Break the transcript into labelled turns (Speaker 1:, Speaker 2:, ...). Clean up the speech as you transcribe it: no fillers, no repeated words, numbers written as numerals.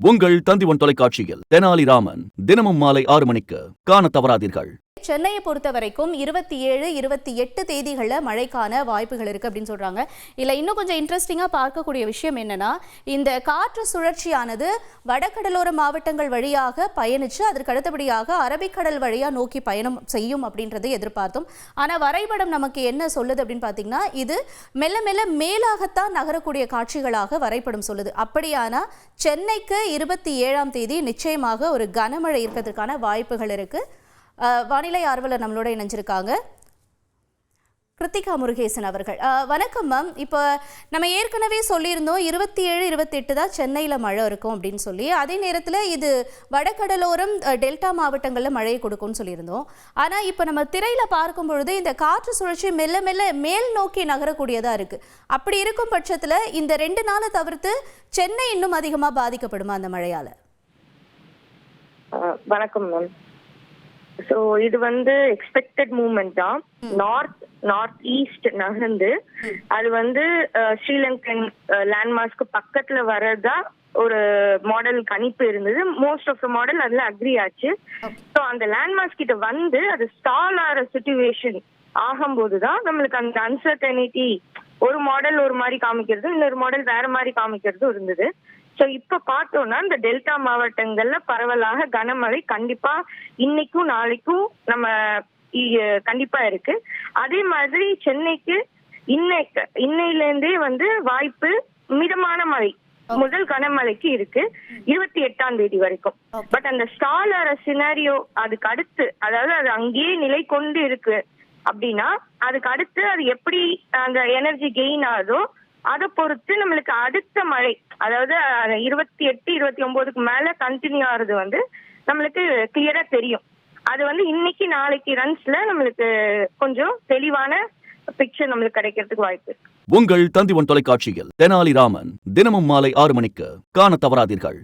Speaker 1: உங்கள் தந்திவன் தொலைக்காட்சியில் தெனாலிராமன் தினமும் மாலை 6 மணிக்கு காண தவறாதீர்கள்.
Speaker 2: சென்னையை பொறுத்த வரைக்கும் 27, 28 தேதிகளில் மழைக்கான வாய்ப்புகள் இருக்குது அப்படின்னு சொல்கிறாங்க. இல்லை இன்னும் கொஞ்சம் இன்ட்ரெஸ்டிங்காக பார்க்கக்கூடிய விஷயம் என்னென்னா, இந்த காற்று சுழற்சியானது வடகடலோர மாவட்டங்கள் வழியாக பயணித்து அதற்கு அடுத்தபடியாக அரபிக்கடல் வழியாக நோக்கி பயணம் செய்யும் அப்படின்றதை எதிர்பார்த்தோம். ஆனால் வரைபடம் நமக்கு என்ன சொல்லுது அப்படின்னு பார்த்தீங்கன்னா, இது மெல்ல மெல்ல மேலாகத்தான் நகரக்கூடிய காட்சிகளாக வரைபடம் சொல்லுது. அப்படியானா சென்னைக்கு 27ஆம் தேதி நிச்சயமாக ஒரு கனமழை இருக்கிறதுக்கான வாய்ப்புகள் இருக்குது. வானிலை ஆர்வலர் நம்மளோட இணைஞ்சிருக்காங்க கிருத்திகா முருகேசன் அவர்கள். வணக்கம் மேம். இப்போ நம்ம ஏற்கனவே சொல்லியிருந்தோம் 27, 28 தான் சென்னையில் மழை இருக்கும் அப்படின்னு சொல்லி. அதே நேரத்தில் இது வடகடலோரம் டெல்டா மாவட்டங்களில் மழையை கொடுக்கும்னு சொல்லியிருந்தோம். ஆனால் இப்போ நம்ம திரையில் பார்க்கும் பொழுது இந்த காற்று சுழற்சி மெல்ல மெல்ல மேல் நோக்கி நகரக்கூடியதாக இருக்குது. அப்படி இருக்கும் பட்சத்தில் இந்த 2 நாளை தவிர்த்து சென்னை இன்னும் அதிகமாக பாதிக்கப்படுமா அந்த மழையால்?
Speaker 3: வணக்கம் மேம். ஸோ இது எக்ஸ்பெக்டட் மூவ்மெண்ட் தான். நார்த் ஈஸ்ட் நகர்ந்து அது ஸ்ரீலங்கன் லேண்ட்மார்க்ஸ்க்கு பக்கத்துல வர்றதா ஒரு மாடல் கணிப்பு இருந்தது. மோஸ்ட் ஆஃப் த மாடல் அதுல அக்ரி ஆச்சு. ஸோ அந்த லேண்ட்மார்க்ஸ் கிட்ட அது ஸ்டால் ஆகிற சிச்சுவேஷன் ஆகும்போதுதான் நம்மளுக்கு அந்த அன்சர்டனிட்டி, ஒரு மாடல் ஒரு மாதிரி காமிக்கிறது, இன்னொரு மாடல் வேற மாதிரி காமிக்கிறதும் இருந்தது. ஸோ இப்ப பார்த்தோம்னா இந்த டெல்டா மாவட்டங்கள்ல பரவலாக கனமழை கண்டிப்பா இன்னைக்கும் நாளைக்கும் நம்ம கண்டிப்பா இருக்கு. அதே மாதிரி சென்னைக்கு இன்னையிலேருந்தே வாய்ப்பு மிதமான மழை முதல் கனமழைக்கு இருக்கு 28ஆம் தேதி வரைக்கும். பட் அந்த ஸ்டால் ஆற சினாரியோ அதுக்கு அடுத்து, அதாவது அது அங்கேயே நிலை கொண்டு இருக்கு அப்படின்னா அதுக்கு அடுத்து அது எப்படி அந்த எனர்ஜி கெயின் ஆகுதோ அதை பொறுத்து நம்மளுக்கு அடுத்த மழை, அதாவது 28, 29க்கு மேல கண்டினியூ ஆகுறது நம்மளுக்கு கிளியரா தெரியும். அது இன்னைக்கு நாளைக்கு ரன்ஸ்ல நம்மளுக்கு கொஞ்சம் தெளிவான பிக்சர் நம்மளுக்கு கிடைக்கிறதுக்கு வாய்ப்பு இருக்கு.
Speaker 1: உங்கள் தந்திவன் தொலைக்காட்சியில் தெனாலிராமன் தினமும் மாலை 6 மணிக்கு காண தவறாதீர்கள்.